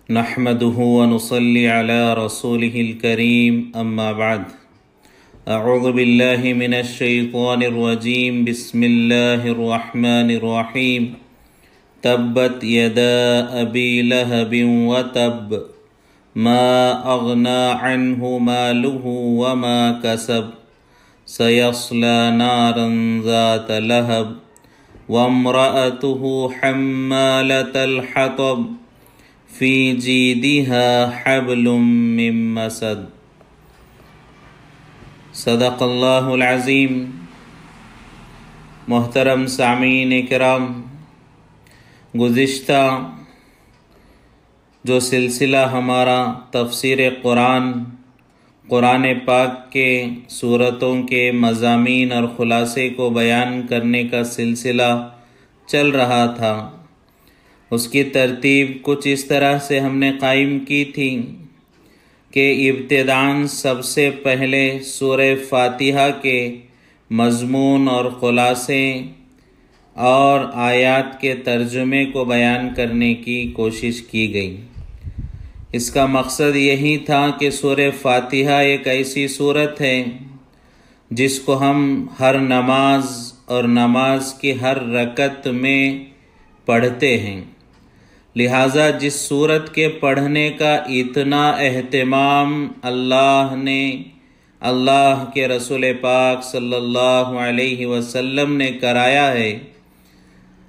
نحمده ونصلي على رسوله الكريم أما بعد أعوذ بالله من الشيطان الرجيم بسم الله الرحمن الرحيم تبت يدا أبي لهب وتب ما أغنى عنه ماله وما كسب سيصلى نارا ذات لهب وامرأته حمالة الحطب فی جیدها حبل من مسد صدق اللہ العظیم۔ محترم سامعین کرام، گزشتہ جو سلسلہ ہمارا تفسیر قرآن پاک کے سورتوں کے مضامین اور خلاصے کو بیان کرنے کا سلسلہ چل رہا تھا، اس کی ترتیب کچھ اس طرح سے ہم نے قائم کی تھی کہ ابتداً سب سے پہلے سورہ فاتحہ کے مضمون اور خلاصے اور آیات کے ترجمے کو بیان کرنے کی کوشش کی گئی۔ اس کا مقصد یہی تھا کہ سورہ فاتحہ ایک ایسی سورت ہے جس کو ہم ہر نماز اور نماز کی ہر رکعت میں پڑھتے ہیں، لہٰذا جس سورت کے پڑھنے کا اتنا اہتمام اللہ نے، اللہ کے رسول پاک صلی اللہ علیہ وسلم نے کرایا ہے،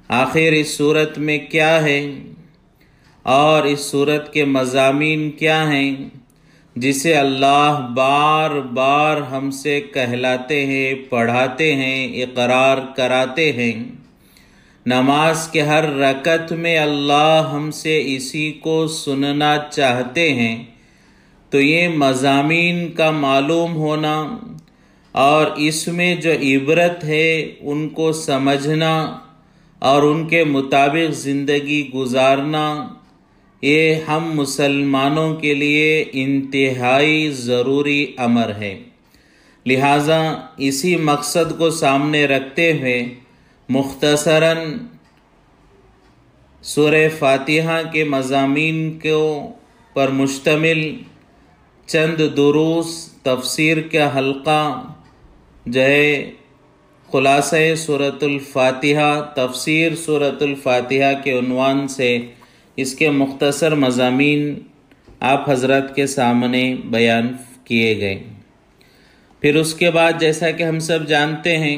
آخر اس سورت میں کیا ہے اور اس سورت کے مضامین کیا ہیں جسے اللہ بار بار ہم سے کہلاتے ہیں، پڑھاتے ہیں، اقرار کراتے ہیں۔ نماز کے ہر رکعت میں اللہ ہم سے اسی کو سننا چاہتے ہیں، تو یہ مضامین کا معلوم ہونا اور اس میں جو عبرت ہے ان کو سمجھنا اور ان کے مطابق زندگی گزارنا، یہ ہم مسلمانوں کے لیے انتہائی ضروری امر ہے۔ لہٰذا اسی مقصد کو سامنے رکھتے ہوئے مختصراً سورہ فاتحہ کے مضامین کو پر مشتمل چند دروس تفسیر کا حلقہ جو ہے خلاصہ سورۃ الفاتحہ، تفسیر سورۃ الفاتحہ کے عنوان سے اس کے مختصر مضامین آپ حضرات کے سامنے بیان کیے گئے۔ پھر اس کے بعد جیسا کہ ہم سب جانتے ہیں،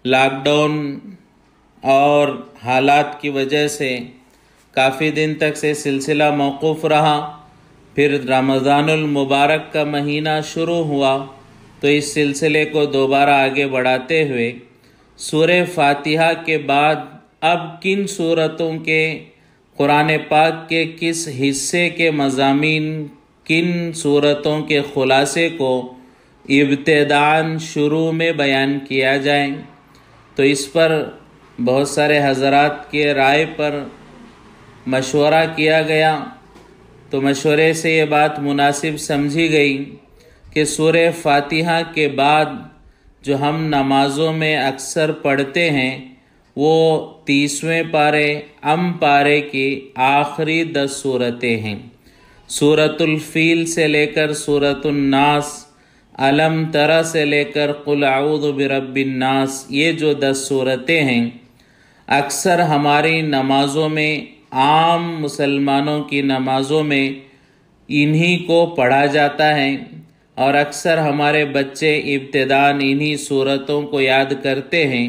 لاک ڈاؤن اور حالات کی وجہ سے کافی دن تک سے سلسلہ موقوف رہا، پھر رمضان المبارک کا مہینہ شروع ہوا تو اس سلسلے کو دوبارہ آگے بڑھاتے ہوئے سورہ فاتحہ کے بعد اب کن سورتوں کے قرآن پاک کے کس حصے کے مضامین، کن سورتوں کے خلاصے کو ابتداً شروع میں بیان کیا جائے، تو اس پر بہت سارے حضرات کے رائے پر مشورہ کیا گیا، تو مشورے سے یہ بات مناسب سمجھی گئی کہ سورہ فاتحہ کے بعد جو ہم نمازوں میں اکثر پڑھتے ہیں وہ 30ویں پارے پارے کی آخری 10 سورتیں ہیں۔ سورۃ الفیل سے لے کر سورۃ الناس، علم ترى سے لے کر قل اعوذ برب الناس، یہ جو 10 سورتیں ہیں اکثر ہماری نمازوں میں، عام مسلمانوں کی نمازوں میں انہی کو پڑھا جاتا ہے، اور اکثر ہمارے بچے ابتداً انہی سورتوں کو یاد کرتے ہیں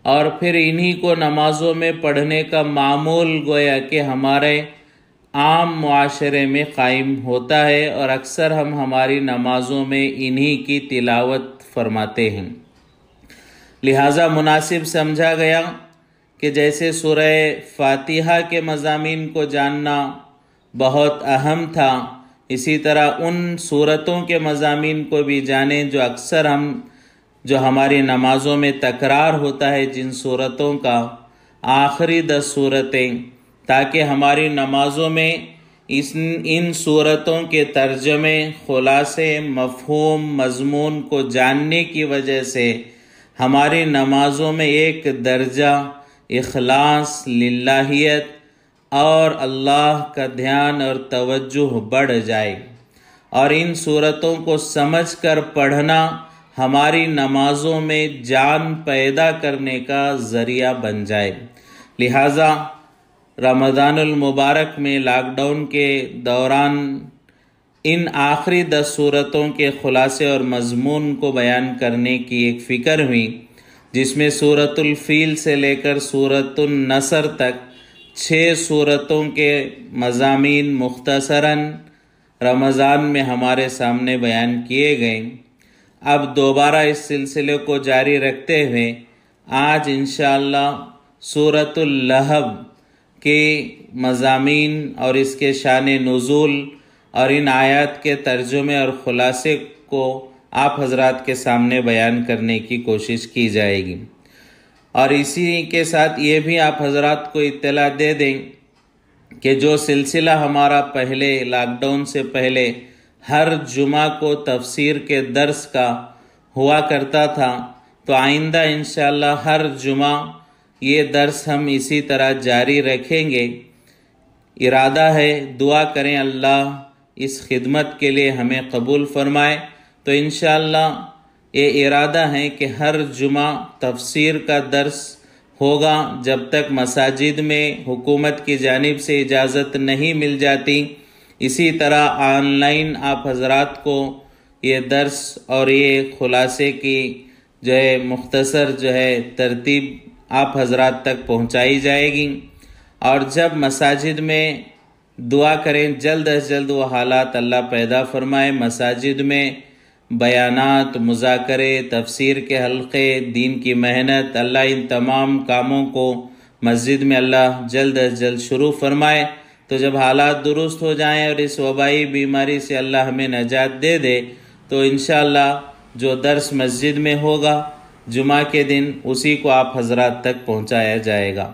اور پھر انہی کو نمازوں میں پڑھنے کا معمول گویا کہ ہمارے عام معاشرے میں قائم ہوتا ہے، اور اکثر ہم ہماری نمازوں میں انہی کی تلاوت فرماتے ہیں۔ لہٰذا مناسب سمجھا گیا کہ جیسے سورہ فاتحہ کے مضامین کو جاننا بہت اہم تھا، اسی طرح ان سورتوں کے مضامین کو بھی جانیں جو اکثر جو ہماری نمازوں میں تکرار ہوتا ہے، جن سورتوں کا آخری 10 سورتیں، تاکہ ہماری نمازوں میں ان سورتوں کے ترجمے، خلاصے، مفہوم، مضمون کو جاننے کی وجہ سے ہماری نمازوں میں ایک درجہ اخلاص، للہیت اور اللہ کا دھیان اور توجہ بڑھ جائے، اور ان صورتوں کو سمجھ کر پڑھنا ہماری نمازوں میں جان پیدا کرنے کا ذریعہ بن جائے۔ لہٰذا رمضان المبارک میں لاک ڈاؤن کے دوران ان آخری 10 صورتوں کے خلاصے اور مضمون کو بیان کرنے کی ایک فکر ہوئی، جس میں سورۃ الفیل سے لے کر سورۃ النصر تک 6 صورتوں کے مضامین مختصراً رمضان میں ہمارے سامنے بیان کیے گئے۔ اب دوبارہ اس سلسلے کو جاری رکھتے ہوئے آج انشاءاللہ سورۃ اللہب کے مضامین اور اس کے شان نزول اور ان آیات کے ترجمے اور خلاصے کو آپ حضرات کے سامنے بیان کرنے کی کوشش کی جائے گی، اور اسی کے ساتھ یہ بھی آپ حضرات کو اطلاع دے دیں کہ جو سلسلہ ہمارا پہلے لاک ڈاؤن سے پہلے ہر جمعہ کو تفسیر کے درس کا ہوا کرتا تھا، تو آئندہ انشاءاللہ ہر جمعہ یہ درس ہم اسی طرح جاری رکھیں گے۔ ارادہ ہے، دعا کریں اللہ اس خدمت کے لیے ہمیں قبول فرمائے۔ تو انشاءاللہ یہ ارادہ ہے کہ ہر جمعہ تفسیر کا درس ہوگا جب تک مساجد میں حکومت کی جانب سے اجازت نہیں مل جاتی۔ اسی طرح آن لائن آپ حضرات کو یہ درس اور یہ خلاصے کی مختصر ترتیب آپ حضرات تک پہنچائی جائے گی، اور جب مساجد میں دعا کریں جلد از جلد وہ حالات اللہ پیدا فرمائے، مساجد میں بیانات، مذاکرے، تفسیر کے حلقے، دین کی محنت، اللہ ان تمام کاموں کو مسجد میں اللہ جلد از جلد شروع فرمائے۔ تو جب حالات درست ہو جائیں اور اس وبائی بیماری سے اللہ ہمیں نجات دے دے، تو انشاءاللہ جو درس مسجد میں ہوگا جمعہ کے دن اسی کو آپ حضرات تک پہنچایا جائے گا۔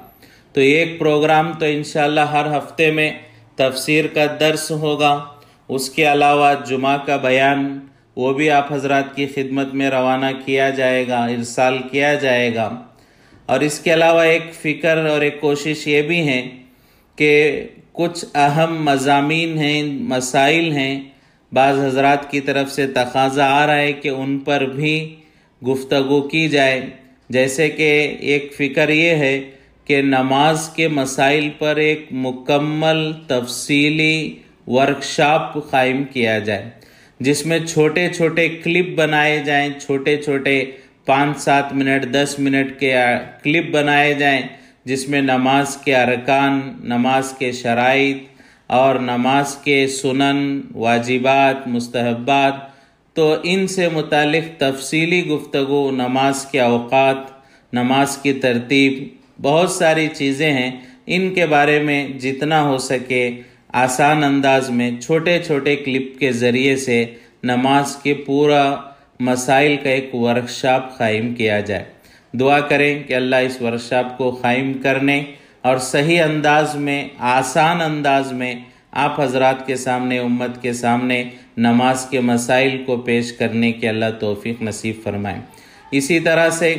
تو ایک پروگرام تو انشاءاللہ ہر ہفتے میں تفسیر کا درس ہوگا، اس کے علاوہ جمعہ کا بیان وہ بھی آپ حضرات کی خدمت میں روانہ کیا جائے گا، ارسال کیا جائے گا۔ اور اس کے علاوہ ایک فکر اور ایک کوشش یہ بھی ہے کہ کچھ اہم مضامین ہیں، مسائل ہیں، بعض حضرات کی طرف سے تقاضا آ رہا ہے کہ ان پر بھی گفتگو کی جائے۔ جیسے کہ ایک فکر یہ ہے کہ نماز کے مسائل پر ایک مکمل تفصیلی ورکشاپ قائم کیا جائے، جس میں چھوٹے چھوٹے کلپ بنائے جائیں، چھوٹے چھوٹے 5-7 منٹ 10 منٹ کے کلپ بنائے جائیں، جس میں نماز کے ارکان، نماز کے شرائط اور نماز کے سنن، واجبات، مستحبات، تو ان سے متعلق تفصیلی گفتگو، نماز کے اوقات، نماز کی ترتیب، بہت ساری چیزیں ہیں، ان کے بارے میں جتنا ہو سکے آسان انداز میں چھوٹے چھوٹے کلپ کے ذریعے سے نماز کے پورا مسائل کا ایک ورکشاپ قائم کیا جائے۔ دعا کریں کہ اللہ اس ورکشاپ کو قائم کرنے اور صحیح انداز میں، آسان انداز میں آپ حضرات کے سامنے، امت کے سامنے نماز کے مسائل کو پیش کرنے کی اللہ توفیق نصیب فرمائے۔ اسی طرح سے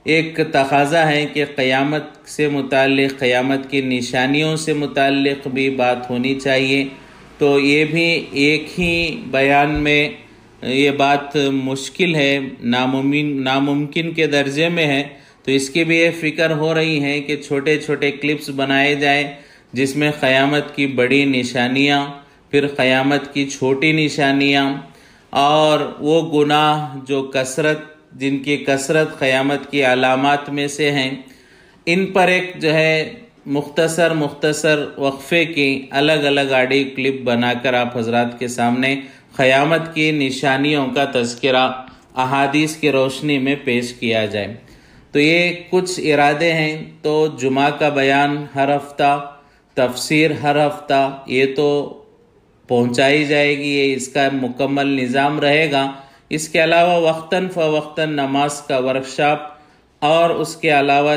ایک تقاضا ہے کہ قیامت سے متعلق، قیامت کی نشانیوں سے متعلق بھی بات ہونی چاہیے۔ تو یہ بھی ایک ہی بیان میں یہ بات مشکل ہے، ناممکن کے درجے میں ہے، تو اس کی بھی یہ فکر ہو رہی ہے کہ چھوٹے چھوٹے کلپس بنائے جائیں، جس میں قیامت کی بڑی نشانیاں، پھر قیامت کی چھوٹی نشانیاں، اور وہ گناہ جو جن کی کثرت قیامت کی علامات میں سے ہیں، ان پر ایک مختصر وقفے کی الگ الگ آڈیو کلپ بنا کر آپ حضرات کے سامنے قیامت کی نشانیوں کا تذکرہ احادیث کی روشنی میں پیش کیا جائے۔ تو یہ کچھ ارادے ہیں۔ تو جمعہ کا بیان ہر ہفتہ، تفسیر ہر ہفتہ، یہ تو پہنچائی جائے گی، یہ اس کا مکمل نظام رہے گا۔ اس کے علاوہ وقتاً فوقتاً نماز کا ورکشاپ، اور اس کے علاوہ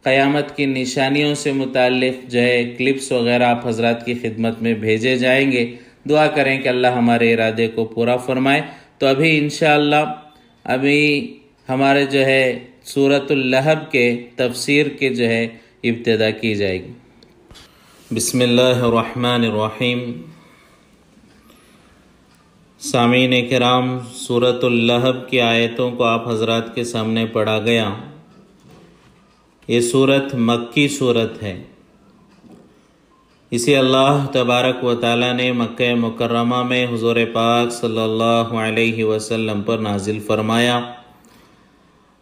قیامت کی نشانیوں سے متعلق کلپس وغیرہ آپ حضرات کی خدمت میں بھیجے جائیں گے۔ دعا کریں کہ اللہ ہمارے ارادے کو پورا فرمائے۔ تو ابھی انشاءاللہ ہمارے سورۃ اللہب کے تفسیر کے ابتدا کی جائے گی۔ بسم اللہ الرحمن الرحیم۔ سامعین کرام، سورۃ اللہب کی آیتوں کو آپ حضرات کے سامنے پڑھا گیا۔ یہ سورت مکی سورت ہے۔ اسے اللہ تبارک و تعالیٰ نے مکہ مکرمہ میں حضور پاک صلی اللہ علیہ وسلم پر نازل فرمایا،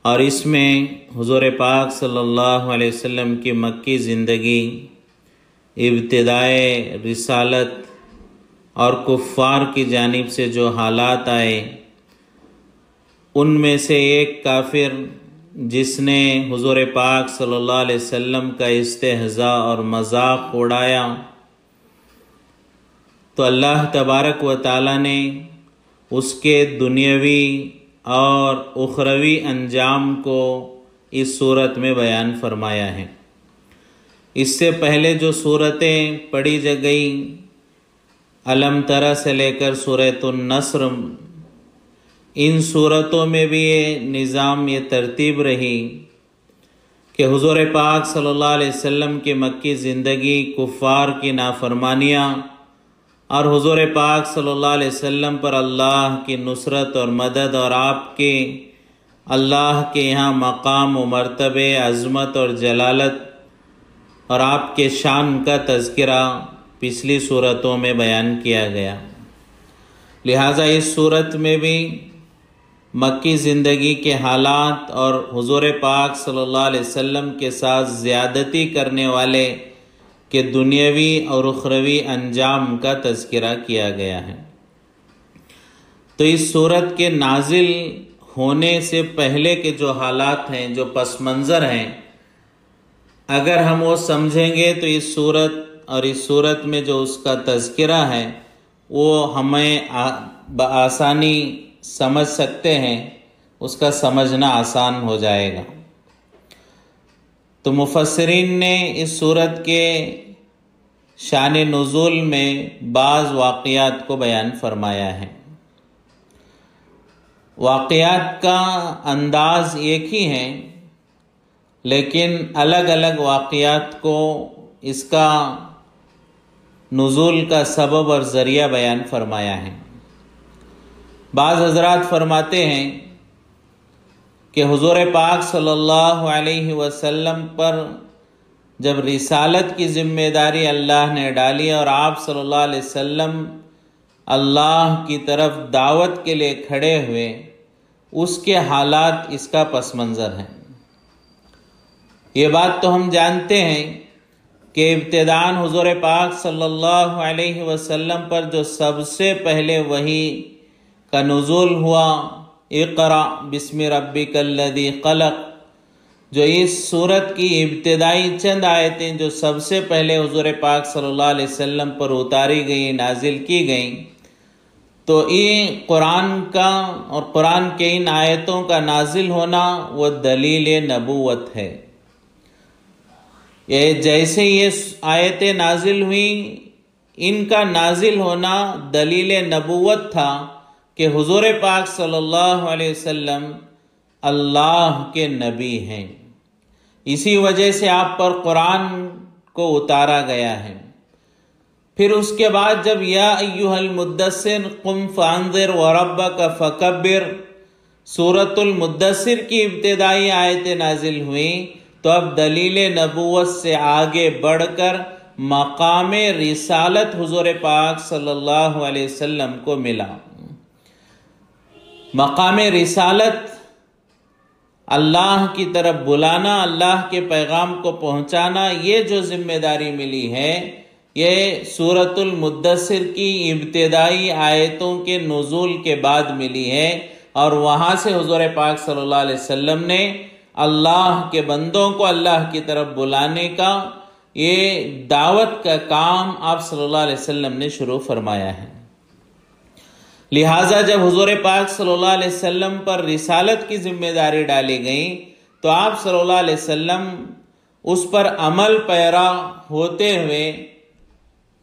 اور اس میں حضور پاک صلی اللہ علیہ وسلم کی مکی زندگی، ابتدائے رسالت اور کفار کی جانب سے جو حالات آئے، ان میں سے ایک کافر جس نے حضور پاک صلی اللہ علیہ وسلم کا استہزاء اور مذاق اڑایا، تو اللہ تبارک و تعالیٰ نے اس کے دنیاوی اور اخروی انجام کو اس صورت میں بیان فرمایا ہے۔ اس سے پہلے جو صورتیں پڑھی گئیں، علم ترى سے لے کر سورۃ النصر، ان صورتوں میں بھی یہ نظام، یہ ترتیب رہی کہ حضور پاک صلی اللہ علیہ وسلم کی مکی زندگی، کفار کی نافرمانیاں اور حضور پاک صلی اللہ علیہ وسلم پر اللہ کی نصرت اور مدد، اور آپ کے اللہ کے یہاں مقام و مرتبے، عظمت اور جلالت اور آپ کے شان کا تذکرہ پچھلی صورتوں میں بیان کیا گیا۔ لہٰذا اس صورت میں بھی مکی زندگی کے حالات اور حضور پاک صلی اللہ علیہ وسلم کے ساتھ زیادتی کرنے والے کے دنیاوی اور اخروی انجام کا تذکرہ کیا گیا ہے۔ تو اس صورت کے نازل ہونے سے پہلے کے جو حالات ہیں، جو پس منظر ہیں، اگر ہم وہ سمجھیں گے تو اس صورت اور اس صورت میں جو اس کا تذکرہ ہے وہ ہمیں بآسانی سمجھ سکتے ہیں، اس کا سمجھنا آسان ہو جائے گا۔ تو مفسرین نے اس صورت کے شان نزول میں بعض واقعات کو بیان فرمایا ہے۔ واقعات کا انداز ایک ہی ہے، لیکن الگ الگ واقعات کو اس کا نزول کا سبب اور ذریعہ بیان فرمایا ہے۔ بعض حضرات فرماتے ہیں کہ حضور پاک صلی اللہ علیہ وسلم پر جب رسالت کی ذمہ داری اللہ نے ڈالی اور آپ صلی اللہ علیہ وسلم اللہ کی طرف دعوت کے لیے کھڑے ہوئے، اس کے حالات اس کا پس منظر ہیں۔ یہ بات تو ہم جانتے ہیں کہ ابتداءً حضور پاک صلی اللہ علیہ وسلم پر جو سب سے پہلے وحی کا نزول ہوا، اقرأ بسم ربک الذی خلق، جو اس صورت کی ابتدائی چند آیتیں جو سب سے پہلے حضور پاک صلی اللہ علیہ وسلم پر اتاری گئیں، نازل کی گئیں، تو یہ قرآن کا اور قرآن کے ان آیتوں کا نازل ہونا وہ دلیل نبوت ہے۔ یہ جیسے یہ آیتیں نازل ہوئیں، ان کا نازل ہونا دلیل نبوت تھا کہ حضور پاک صلی اللہ علیہ وسلم اللہ کے نبی ہیں، اسی وجہ سے آپ پر قرآن کو اتارا گیا ہے۔ پھر اس کے بعد جب یا ایھا المدثر قم فانذر وربک فکبر، سورۃ المدثر کی ابتدائی آیتیں نازل ہوئیں، تو اب دلیل نبوت سے آگے بڑھ کر مقام رسالت حضور پاک صلی اللہ علیہ وسلم کو ملا۔ مقام رسالت اللہ کی طرف بلانا، اللہ کے پیغام کو پہنچانا، یہ جو ذمہ داری ملی ہے، یہ سورۃ المدثر کی ابتدائی آیتوں کے نزول کے بعد ملی ہے، اور وہاں سے حضور پاک صلی اللہ علیہ وسلم نے اللہ کے بندوں کو اللہ کی طرف بلانے کا یہ دعوت کا کام آپ صلی اللہ علیہ وسلم نے شروع فرمایا ہے۔ لہٰذا جب حضور پاک صلی اللہ علیہ وسلم پر رسالت کی ذمہ داری ڈالی گئی، تو آپ صلی اللہ علیہ وسلم اس پر عمل پیرا ہوتے ہوئے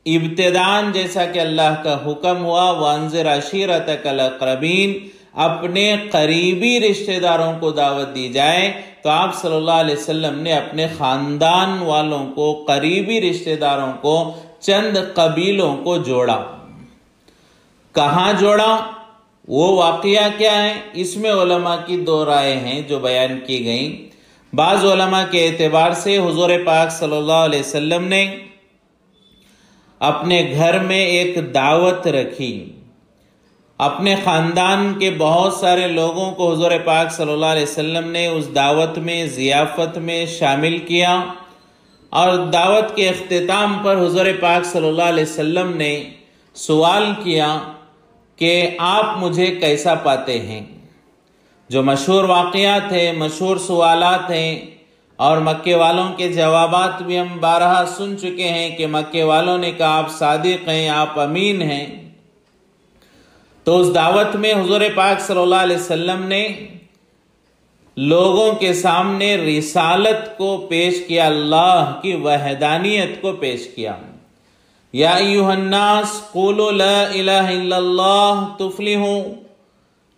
ابتداءً جیسا کہ اللہ کا حکم ہوا، وانذر عشیرتک الاقربین، اپنے قریبی رشتہ داروں کو دعوت دی جائے تو آپ صلی اللہ علیہ وسلم نے اپنے خاندان والوں کو، قریبی رشتہ داروں کو، چند قبیلوں کو جوڑا۔ کہاں جوڑا؟ وہ واقعہ کیا ہے؟ اس میں علماء کی دو رائے ہیں جو بیان کی گئیں۔ بعض علماء کے اعتبار سے حضور پاک صلی اللہ علیہ وسلم نے اپنے گھر میں ایک دعوت رکھی، اپنے خاندان کے بہت سارے لوگوں کو حضور پاک صلی اللہ علیہ وسلم نے اس دعوت میں، ضیافت میں شامل کیا، اور دعوت کے اختتام پر حضور پاک صلی اللہ علیہ وسلم نے سوال کیا کہ آپ مجھے کیسا پاتے ہیں؟ جو مشہور واقعات ہیں، مشہور سوالات ہیں، اور مکے والوں کے جوابات بھی ہم بارہا سن چکے ہیں کہ مکے والوں نے کہا آپ صادق ہیں، آپ امین ہیں۔ تو اس دعوت میں حضور پاک صلی اللہ علیہ وسلم نے لوگوں کے سامنے رسالت کو پیش کیا، اللہ کی وحدانیت کو پیش کیا۔ یا ایھا الناس قولوا لا الہ الا اللہ تفلحوا،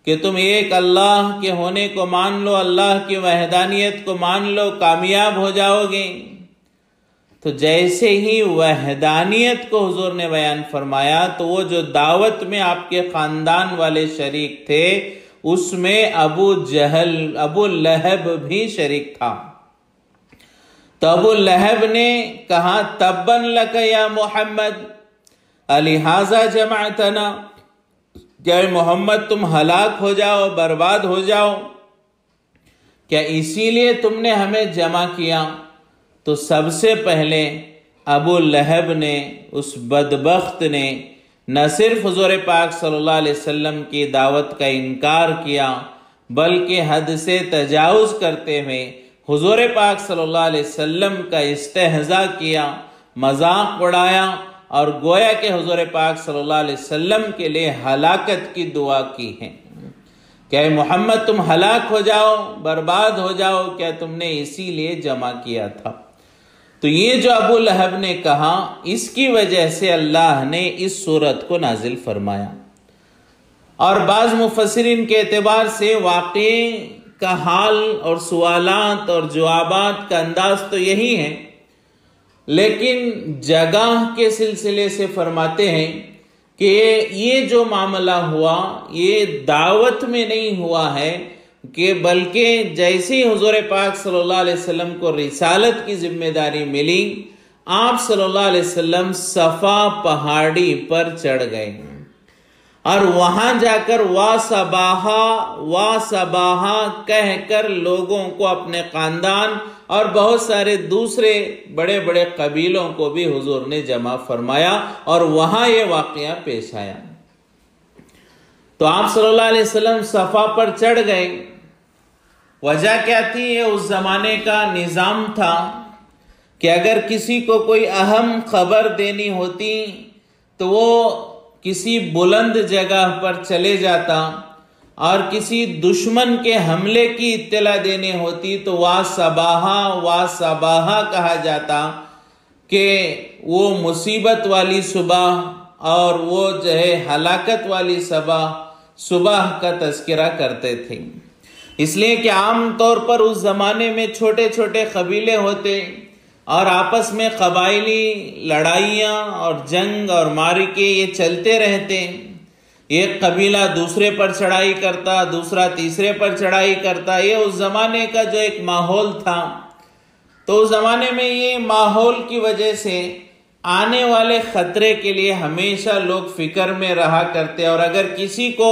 کہ تم ایک اللہ کے ہونے کو مان لو، اللہ کی وحدانیت کو مان لو، کامیاب ہو جاؤ گے۔ تو جیسے ہی وحدانیت کو حضور نے بیان فرمایا تو وہ جو دعوت میں آپ کے خاندان والے شریک تھے اس میں ابو لہب بھی شریک تھا۔ تو ابو لہب نے کہا تبا لک یا محمد الہذا جمعتنا، کیا محمد تم ہلاک ہو جاؤ، برباد ہو جاؤ، کیا اسی لیے تم نے ہمیں جمع کیا؟ تو سب سے پہلے ابو لہب نے، اس بدبخت نے، نہ صرف حضور پاک صلی اللہ علیہ وسلم کی دعوت کا انکار کیا بلکہ حد سے تجاوز کرتے ہوئے حضور پاک صلی اللہ علیہ وسلم کا استہزاء کیا، مذاق اڑایا، اور گویا کہ حضور پاک صلی اللہ علیہ وسلم کے لیے ہلاکت کی دعا کی ہے کہ اے محمد تم ہلاک ہو جاؤ، برباد ہو جاؤ، کیا تم نے اسی لیے جمع کیا تھا؟ تو یہ جو ابو لہب نے کہا، اس کی وجہ سے اللہ نے اس صورت کو نازل فرمایا۔ اور بعض مفسرین کے اعتبار سے واقعے کا حال اور سوالات اور جوابات کا انداز تو یہی ہے، لیکن جگہ کے سلسلے سے فرماتے ہیں کہ یہ جو معاملہ ہوا یہ دعوت میں نہیں ہوا ہے، کہ بلکہ جیسے ہی حضور پاک صلی اللہ علیہ وسلم کو رسالت کی ذمہ داری ملی، آپ صلی اللہ علیہ وسلم صفا پہاڑی پر چڑھ گئے اور وہاں جا کر وا صباحا کہہ کر لوگوں کو، اپنے خاندان اور بہت سارے دوسرے بڑے بڑے قبیلوں کو بھی حضور نے جمع فرمایا، اور وہاں یہ واقعہ پیش آیا۔ تو آپ صلی اللہ علیہ وسلم صفا پر چڑھ گئے۔ وجہ کیا تھی؟ یہ اس زمانے کا نظام تھا کہ اگر کسی کو کوئی اہم خبر دینی ہوتی تو وہ کسی بلند جگہ پر چلے جاتا، اور کسی دشمن کے حملے کی اطلاع دینے ہوتی تو وا صباحا کہا جاتا، کہ وہ مصیبت والی صبح اور وہ جو ہے ہلاکت والی صبح کا تذکرہ کرتے تھے۔ اس لیے کہ عام طور پر اس زمانے میں چھوٹے چھوٹے قبیلے ہوتے اور آپس میں قبائلی لڑائیاں اور جنگ اور معرکے یہ چلتے رہتے۔ ایک قبیلہ دوسرے پر چڑھائی کرتا، دوسرا تیسرے پر چڑھائی کرتا، یہ اس زمانے کا جو ایک ماحول تھا۔ تو اس زمانے میں یہ ماحول کی وجہ سے آنے والے خطرے کے لیے ہمیشہ لوگ فکر میں رہا کرتے، اور اگر کسی کو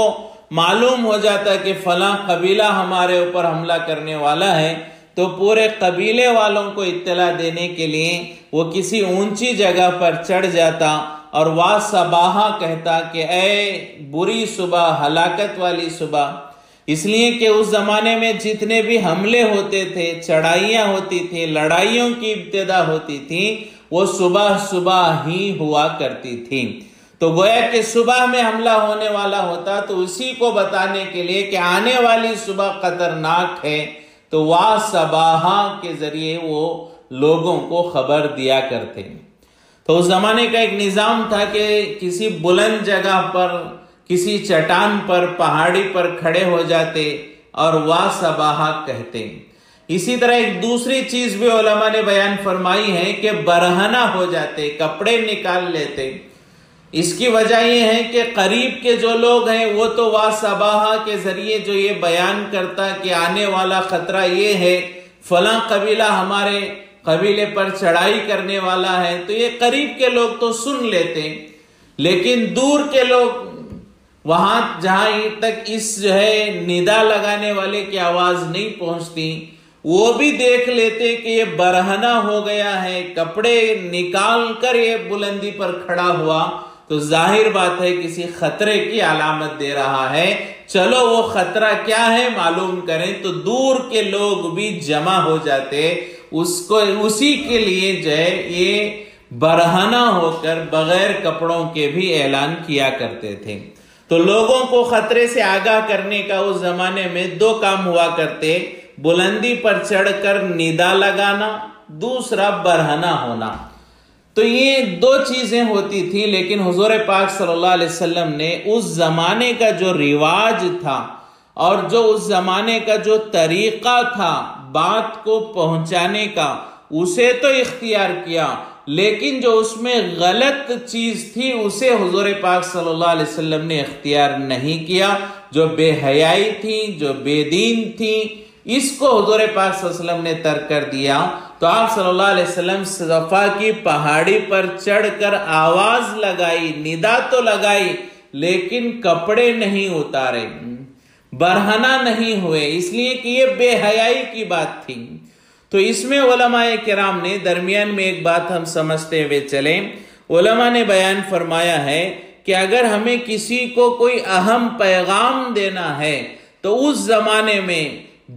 معلوم ہو جاتا کہ فلاں قبیلہ ہمارے اوپر حملہ کرنے والا ہے تو پورے قبیلے والوں کو اطلاع دینے کے لیے وہ کسی اونچی جگہ پر چڑھ جاتا اور وا صباحا کہتا کہ اے بری صبح، ہلاکت والی صبح۔ اس لیے کہ اس زمانے میں جتنے بھی حملے ہوتے تھے، چڑھائیاں ہوتی تھی، لڑائیوں کی ابتدا ہوتی تھی، وہ صبح ہی ہوا کرتی تھی۔ تو گویا کہ صبح میں حملہ ہونے والا ہوتا تو اسی کو بتانے کے لیے کہ آنے والی صبح خطرناک ہے، تو وا صباحا کے ذریعے وہ لوگوں کو خبر دیا کرتے۔ تو اس زمانے کا ایک نظام تھا کہ کسی بلند جگہ پر، کسی چٹان پر، پہاڑی پر کھڑے ہو جاتے اور وا صباحا کہتے۔ اسی طرح ایک دوسری چیز بھی علماء نے بیان فرمائی ہے کہ برہنہ ہو جاتے، کپڑے نکال لیتے۔ اس کی وجہ یہ ہے کہ قریب کے جو لوگ ہیں وہ تو واسباہا کے ذریعے جو یہ بیان کرتا کہ آنے والا خطرہ یہ ہے، فلاں قبیلہ ہمارے قبیلے پر چڑھائی کرنے والا ہے، تو یہ قریب کے لوگ تو سن لیتے، لیکن دور کے لوگ وہاں جہاں تک اس جو ہے ندا لگانے والے کی آواز نہیں پہنچتی، وہ بھی دیکھ لیتے کہ یہ برہنہ ہو گیا ہے، کپڑے نکال کر یہ بلندی پر کھڑا ہوا، تو ظاہر بات ہے کسی خطرے کی علامت دے رہا ہے۔ چلو وہ خطرہ کیا ہے معلوم کریں، تو دور کے لوگ بھی جمع ہو جاتے، اسی کے لیے جو ہے یہ برہنہ ہو کر بغیر کپڑوں کے بھی اعلان کیا کرتے تھے۔ تو لوگوں کو خطرے سے آگاہ کرنے کا اس زمانے میں دو کام ہوا کرتے، بلندی پر چڑھ کر ندا لگانا، دوسرا برہنہ ہونا۔ تو یہ دو چیزیں ہوتی تھی، لیکن حضور پاک صلی اللہ علیہ وسلم نے اس زمانے کا جو رواج تھا اور جو اس زمانے کا جو طریقہ تھا بات کو پہنچانے کا، اسے تو اختیار کیا، لیکن جو اس میں غلط چیز تھی اسے حضور پاک صلی اللہ علیہ وسلم نے اختیار نہیں کیا۔ جو بے حیائی تھی، جو بے دین تھی، اس کو حضور پاک صلی اللہ علیہ وسلم نے ترک کر دیا۔ تو آپ صلی اللہ علیہ وسلم صفا کی پہاڑی پر چڑھ کر آواز لگائی، ندا تو لگائی، لیکن کپڑے نہیں اتارے، برہنہ نہیں ہوئے، اس لیے کہ یہ بے حیائی کی بات تھی۔ تو اس میں علماء کرام نے درمیان میں ایک بات ہم سمجھتے ہوئے چلیں، علماء نے بیان فرمایا ہے کہ اگر ہمیں کسی کو کوئی اہم پیغام دینا ہے تو اس زمانے میں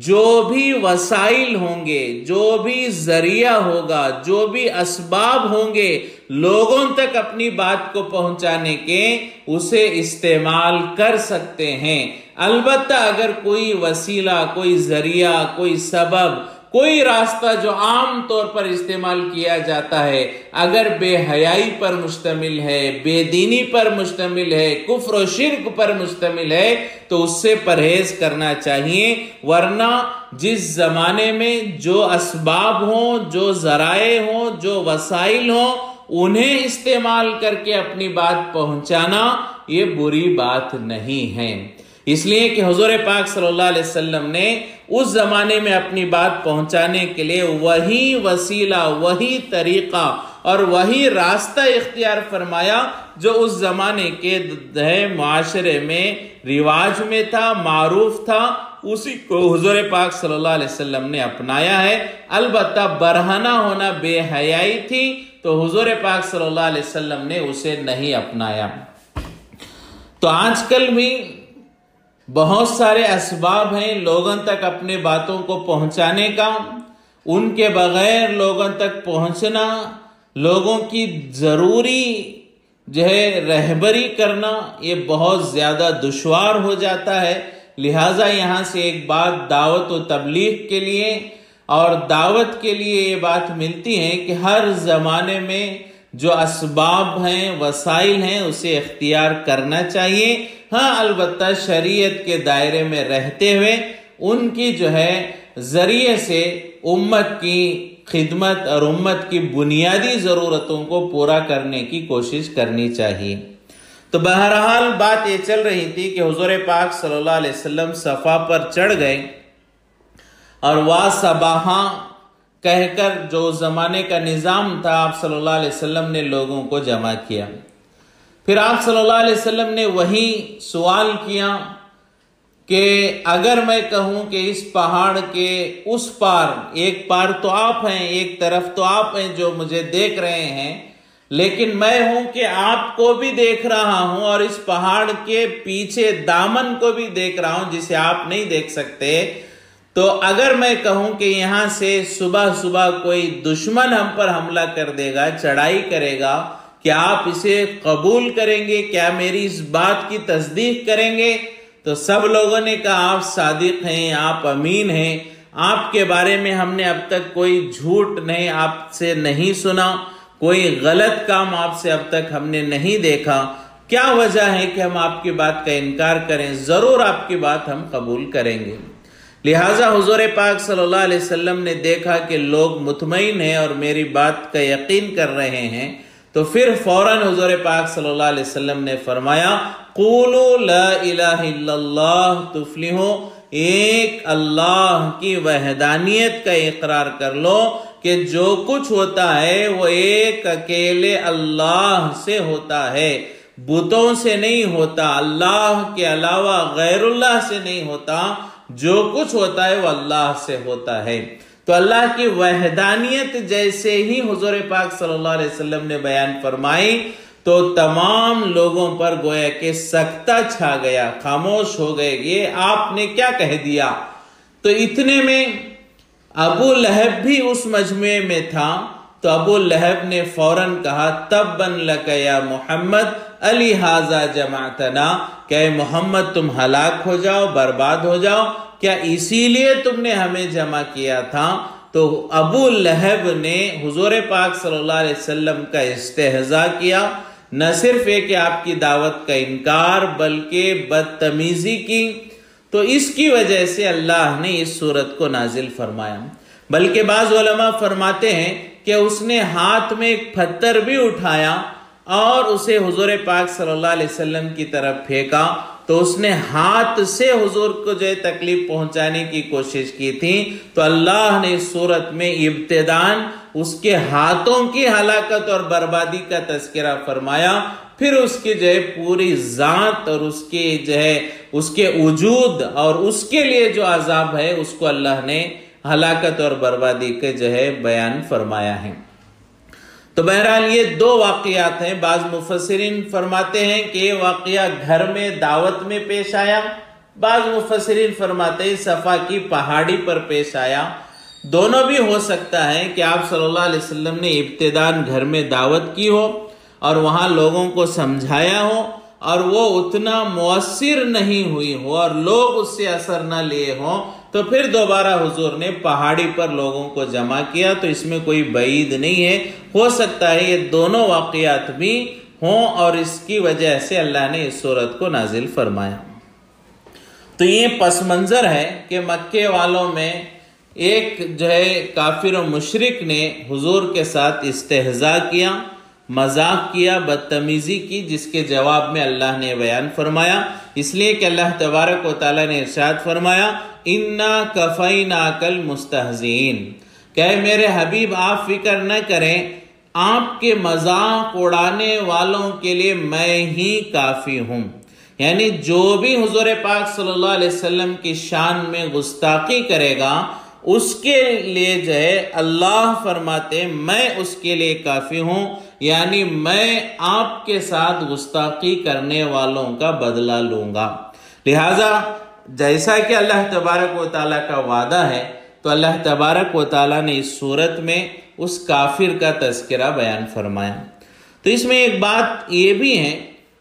جو بھی وسائل ہوں گے، جو بھی ذریعہ ہوگا، جو بھی اسباب ہوں گے لوگوں تک اپنی بات کو پہنچانے کے، اسے استعمال کر سکتے ہیں۔ البتہ اگر کوئی وسیلہ، کوئی ذریعہ، کوئی سبب، کوئی راستہ جو عام طور پر استعمال کیا جاتا ہے اگر بے حیائی پر مشتمل ہے، بے دینی پر مشتمل ہے، کفر و شرک پر مشتمل ہے، تو اس سے پرہیز کرنا چاہیے۔ ورنہ جس زمانے میں جو اسباب ہوں، جو ذرائع ہوں، جو وسائل ہوں، انہیں استعمال کر کے اپنی بات پہنچانا یہ بری بات نہیں ہے۔ اس لیے کہ حضور پاک صلی اللہ علیہ وسلم نے اس زمانے میں اپنی بات پہنچانے کے لیے وہی وسیلہ، وہی طریقہ اور وہی راستہ اختیار فرمایا جو اس زمانے کے معاشرے میں رواج میں تھا، معروف تھا، اسی کو حضور پاک صلی اللہ علیہ وسلم نے اپنایا ہے۔ البتہ برہنہ ہونا بے حیائی تھی، تو حضور پاک صلی اللہ علیہ وسلم نے اسے نہیں اپنایا۔ تو آج کل بھی بہت سارے اسباب ہیں لوگوں تک اپنے باتوں کو پہنچانے کا، ان کے بغیر لوگوں تک پہنچنا، لوگوں کی ضروری جو ہے رہبری کرنا، یہ بہت زیادہ دشوار ہو جاتا ہے۔ لہٰذا یہاں سے ایک بات دعوت و تبلیغ کے لیے اور دعوت کے لیے یہ بات ملتی ہے کہ ہر زمانے میں جو اسباب ہیں، وسائل ہیں، اسے اختیار کرنا چاہیے۔ ہاں البتہ شریعت کے دائرے میں رہتے ہوئے ان کی جو ہے ذریعے سے امت کی خدمت اور امت کی بنیادی ضرورتوں کو پورا کرنے کی کوشش کرنی چاہیے۔ تو بہرحال بات یہ چل رہی تھی کہ حضور پاک صلی اللہ علیہ وسلم صفا پر چڑھ گئے اور واسباہا کہہ کر جو زمانے کا نظام تھا آپ صلی اللہ علیہ وسلم نے لوگوں کو جمع کیا۔ پھر آپ صلی اللہ علیہ وسلم نے وہی سوال کیا کہ اگر میں کہوں کہ اس پہاڑ کے اس پار، ایک پار تو آپ ہیں، ایک طرف تو آپ ہیں جو مجھے دیکھ رہے ہیں، لیکن میں ہوں کہ آپ کو بھی دیکھ رہا ہوں اور اس پہاڑ کے پیچھے دامن کو بھی دیکھ رہا ہوں جسے آپ نہیں دیکھ سکتے، تو اگر میں کہوں کہ یہاں سے صبح صبح کوئی دشمن ہم پر حملہ کر دے گا، چڑھائی کرے گا، کیا آپ اسے قبول کریں گے؟ کیا میری اس بات کی تصدیق کریں گے؟ تو سب لوگوں نے کہا آپ صادق ہیں، آپ امین ہیں، آپ کے بارے میں ہم نے اب تک کوئی جھوٹ نہیں آپ سے نہیں سنا، کوئی غلط کام آپ سے اب تک ہم نے نہیں دیکھا، کیا وجہ ہے کہ ہم آپ کی بات کا انکار کریں؟ ضرور آپ کی بات ہم قبول کریں گے۔ لہٰذا حضور پاک صلی اللہ علیہ وسلم نے دیکھا کہ لوگ مطمئن ہیں اور میری بات کا یقین کر رہے ہیں، تو پھر فوراً حضور پاک صلی اللہ علیہ وسلم نے فرمایا قولوا لا الہ الا اللہ تفلحوا، ایک اللہ کی وحدانیت کا اقرار کر لو کہ جو کچھ ہوتا ہے وہ ایک اکیلے اللہ سے ہوتا ہے، بتوں سے نہیں ہوتا، اللہ کے علاوہ غیر اللہ سے نہیں ہوتا، جو کچھ ہوتا ہے وہ اللہ سے ہوتا ہے۔ تو اللہ کی وحدانیت جیسے ہی حضور پاک صلی اللہ علیہ وسلم نے بیان فرمائی تو تمام لوگوں پر گویا کہ سکتہ چھا گیا، خاموش ہو گئے، یہ آپ نے کیا کہہ دیا؟ تو اتنے میں ابو لہب بھی اس مجمع میں تھا، تو ابو لہب نے فوراً کہا تباً لک یا محمد لہذا جمعتنا، کہ اے محمد تم ہلاک ہو جاؤ، برباد ہو جاؤ، کیا اسی لیے تم نے ہمیں جمع کیا تھا؟ تو ابو لہب نے حضور پاک صلی اللہ علیہ وسلم کا استہزاء کیا، نہ صرف یہ کہ آپ کی دعوت کا انکار بلکہ بدتمیزی کی، تو اس کی وجہ سے اللہ نے اس صورت کو نازل فرمایا۔ بلکہ بعض علماء فرماتے ہیں کہ اس نے ہاتھ میں ایک پتھر بھی اٹھایا اور اسے حضور پاک صلی اللہ علیہ وسلم کی طرف پھینکا، تو اس نے ہاتھ سے حضور کو جو تکلیف پہنچانے کی کوشش کی تھی، تو اللہ نے اس صورت میں ابتداً اس کے ہاتھوں کی ہلاکت اور بربادی کا تذکرہ فرمایا، پھر اس کی پوری ذات اور اس کے وجود اور اس کے لیے جو عذاب ہے اس کو اللہ نے ہلاکت اور بربادی کے بیان فرمایا ہے۔ تو بہرحال یہ دو واقعات ہیں۔ بعض مفسرین فرماتے ہیں کہ یہ واقعہ گھر میں دعوت میں پیش آیا، بعض مفسرین فرماتے ہیں صفا کی پہاڑی پر پیش آیا۔ دونوں بھی ہو سکتا ہے کہ آپ صلی اللہ علیہ وسلم نے ابتداً گھر میں دعوت کی ہو اور وہاں لوگوں کو سمجھایا ہو اور وہ اتنا مؤثر نہیں ہوئی ہو اور لوگ اس سے اثر نہ لیے ہوں، تو پھر دوبارہ حضور نے پہاڑی پر لوگوں کو جمع کیا، تو اس میں کوئی بعید نہیں ہے، ہو سکتا ہے یہ دونوں واقعات بھی ہوں اور اس کی وجہ سے اللہ نے اس صورت کو نازل فرمایا۔ تو یہ پس منظر ہے کہ مکے والوں میں ایک کافر و مشرک نے حضور کے ساتھ استہزاء کیا، مذاق کیا، بدتمیزی کی، جس کے جواب میں اللہ نے بیان فرمایا، اس لیے کہ اللہ تبارک و تعالیٰ نے ارشاد فرمایا اِنَّا كَفَيْنَاكَ الْمُسْتَهْزِئِينَ، کہ میرے حبیب آپ فکر نہ کریں، آپ کے مذاق اڑانے والوں کے لیے میں ہی کافی ہوں۔ یعنی جو بھی حضور پاک صلی اللہ علیہ وسلم کی شان میں گستاخی کرے گا اس کے لیے اللہ فرماتے میں اس کے لیے کافی ہوں، یعنی میں آپ کے ساتھ گستاخی کرنے والوں کا بدلہ لوں گا۔ لہٰذا جیسا کہ اللہ تبارک و تعالیٰ کا وعدہ ہے، تو اللہ تبارک و تعالیٰ نے اس صورت میں اس کافر کا تذکرہ بیان فرمایا۔ تو اس میں ایک بات یہ بھی ہے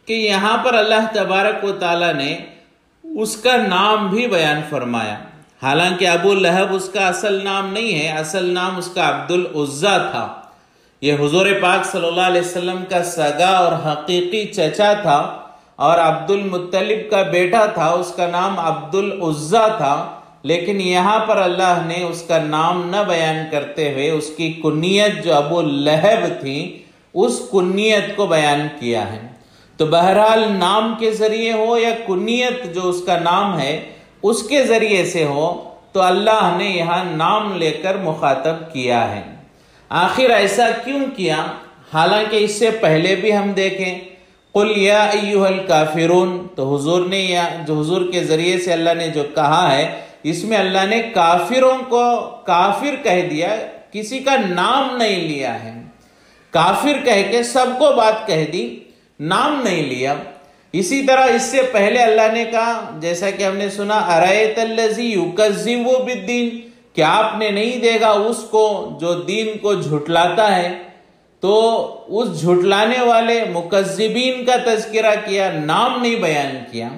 کہ یہاں پر اللہ تبارک و تعالیٰ نے اس کا نام بھی بیان فرمایا، حالانکہ ابو لہب اس کا اصل نام نہیں ہے، اصل نام اس کا عبد العزیٰ تھا۔ یہ حضور پاک صلی اللہ علیہ وسلم کا سگا اور حقیقی چچا تھا اور عبد المطلب کا بیٹا تھا، اس کا نام عبد العزیٰ تھا، لیکن یہاں پر اللہ نے اس کا نام نہ بیان کرتے ہوئے اس کی کنیت جو ابو لہب تھی اس کنیت کو بیان کیا ہے۔ تو بہرحال نام کے ذریعے ہو یا کنیت جو اس کا نام ہے اس کے ذریعے سے ہو، تو اللہ نے یہاں نام لے کر مخاطب کیا ہے۔ آخر ایسا کیوں کیا؟ حالانکہ اس سے پہلے بھی ہم دیکھیں قل یا ایھا الکافرون، تو حضور نے جو حضور کے ذریعے سے اللہ نے جو کہا ہے اس میں اللہ نے کافروں کو کافر کہہ دیا، کسی کا نام نہیں لیا ہے، کافر کہہ کے سب کو بات کہہ دی، نام نہیں لیا۔ اسی طرح اس سے پہلے اللہ نے کہا، جیسا کہ ہم نے سنا ارأیت الذی یکذب بالدین، کیا آپ نے نہیں دیکھا اس کو جو دین کو جھٹلاتا ہے؟ تو اس جھٹلانے والے مکذبین کا تذکرہ کیا، نام نہیں بیان کیا۔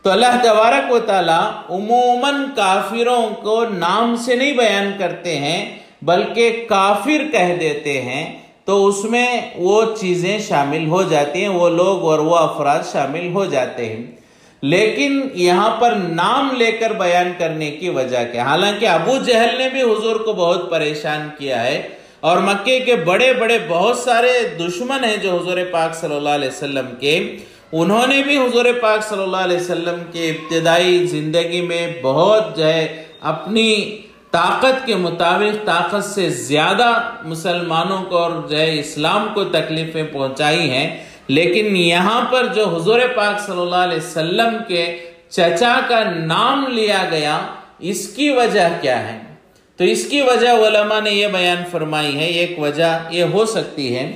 تو اللہ تبارک و تعالیٰ عموماً کافروں کو نام سے نہیں بیان کرتے ہیں بلکہ کافر کہہ دیتے ہیں، تو اس میں وہ چیزیں شامل ہو جاتی ہیں، وہ لوگ اور وہ افراد شامل ہو جاتے ہیں۔ لیکن یہاں پر نام لے کر بیان کرنے کی وجہ کیا؟ حالانکہ ابو جہل نے بھی حضور کو بہت پریشان کیا ہے، اور مکے کے بڑے بڑے بہت سارے دشمن ہیں جو حضور پاک صلی اللہ علیہ وسلم کے، انہوں نے بھی حضور پاک صلی اللہ علیہ وسلم کے ابتدائی زندگی میں بہت اپنی طاقت کے مطابق طاقت سے زیادہ مسلمانوں کو اور اسلام کو تکلیفیں پہنچائی ہیں، لیکن یہاں پر جو حضور پاک صلی اللہ علیہ وسلم کے چچا کا نام لیا گیا، اس کی وجہ کیا ہے؟ تو اس کی وجہ علماء نے یہ بیان فرمائی ہے، ایک وجہ یہ ہو سکتی ہے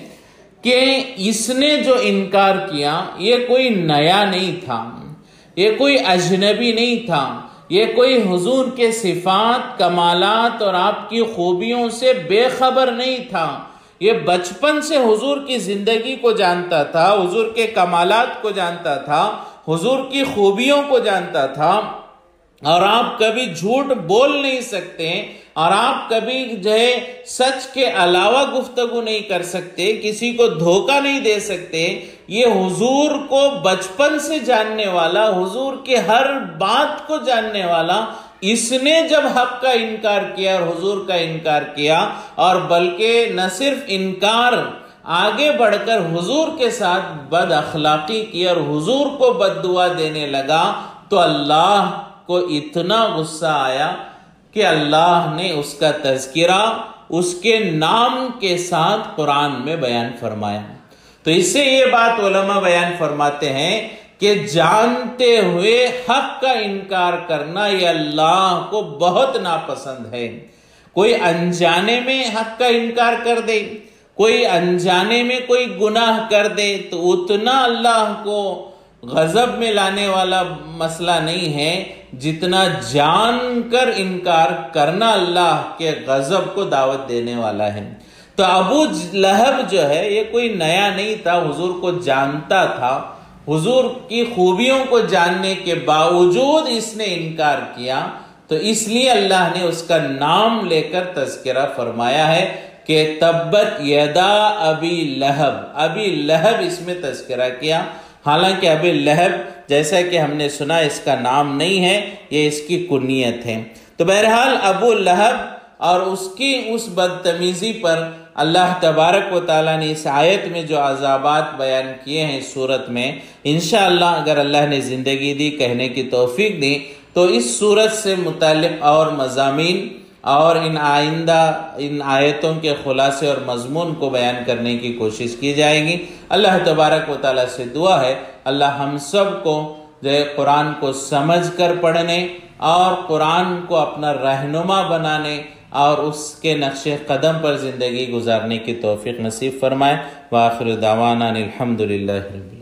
کہ اس نے جو انکار کیا یہ کوئی نیا نہیں تھا، یہ کوئی اجنبی نہیں تھا، یہ کوئی حضور کے صفات، کمالات اور آپ کی خوبیوں سے بے خبر نہیں تھا، یہ بچپن سے حضور کی زندگی کو جانتا تھا، حضور کے کمالات کو جانتا تھا، حضور کی خوبیوں کو جانتا تھا، اور آپ کبھی جھوٹ بول نہیں سکتے، اور آپ کبھی سچ کے علاوہ گفتگو نہیں کر سکتے، کسی کو دھوکہ نہیں دے سکتے۔ یہ حضور کو بچپن سے جاننے والا، حضور کے ہر بات کو جاننے والا، اس نے جب حق کا انکار کیا اور حضور کا انکار کیا، اور بلکہ نہ صرف انکار، آگے بڑھ کر حضور کے ساتھ بد اخلاقی کی اور حضور کو بد دعا دینے لگا، تو اللہ کو اتنا غصہ آیا کہ اللہ نے اس کا تذکرہ اس کے نام کے ساتھ قرآن میں بیان فرمایا۔ تو اس سے یہ بات علماء بیان فرماتے ہیں کہ جانتے ہوئے حق کا انکار کرنا یہ اللہ کو بہت ناپسند ہے۔ کوئی انجانے میں حق کا انکار کر دے، کوئی انجانے میں کوئی گناہ کر دے، تو اتنا اللہ کو غضب میں لانے والا مسئلہ نہیں ہے جتنا جان کر انکار کرنا اللہ کے غضب کو دعوت دینے والا ہے۔ تو ابو لہب جو ہے یہ کوئی نیا نہیں تھا، حضور کو جانتا تھا، حضور کی خوبیوں کو جاننے کے باوجود اس نے انکار کیا، تو اس لیے اللہ نے اس کا نام لے کر تذکرہ فرمایا ہے کہ تبت یدا ابی لہب، ابی لہب اس میں تذکرہ کیا۔ حالانکہ ابی لہب جیسا کہ ہم نے سنا اس کا نام نہیں ہے، یہ اس کی کنیت ہے۔ تو بہرحال ابو لہب اور اس کی اس بدتمیزی پر اللہ تبارک و تعالیٰ نے اس آیت میں جو عذابات بیان کیے ہیں اس صورت میں، انشاءاللہ اگر اللہ نے زندگی دی، کہنے کی توفیق دی، تو اس صورت سے متعلق اور مضامین اور ان آیتوں کے خلاصے اور مضمون کو بیان کرنے کی کوشش کی جائے گی۔ اللہ تبارک و تعالیٰ سے دعا ہے اللہ ہم سب کو قرآن کو سمجھ کر پڑھنے اور قرآن کو اپنا رہنما بنانے اور اس کے نقش قدم پر زندگی گزارنے کی توفیق نصیب فرمائے۔ وآخر دعوانا الحمدللہ رب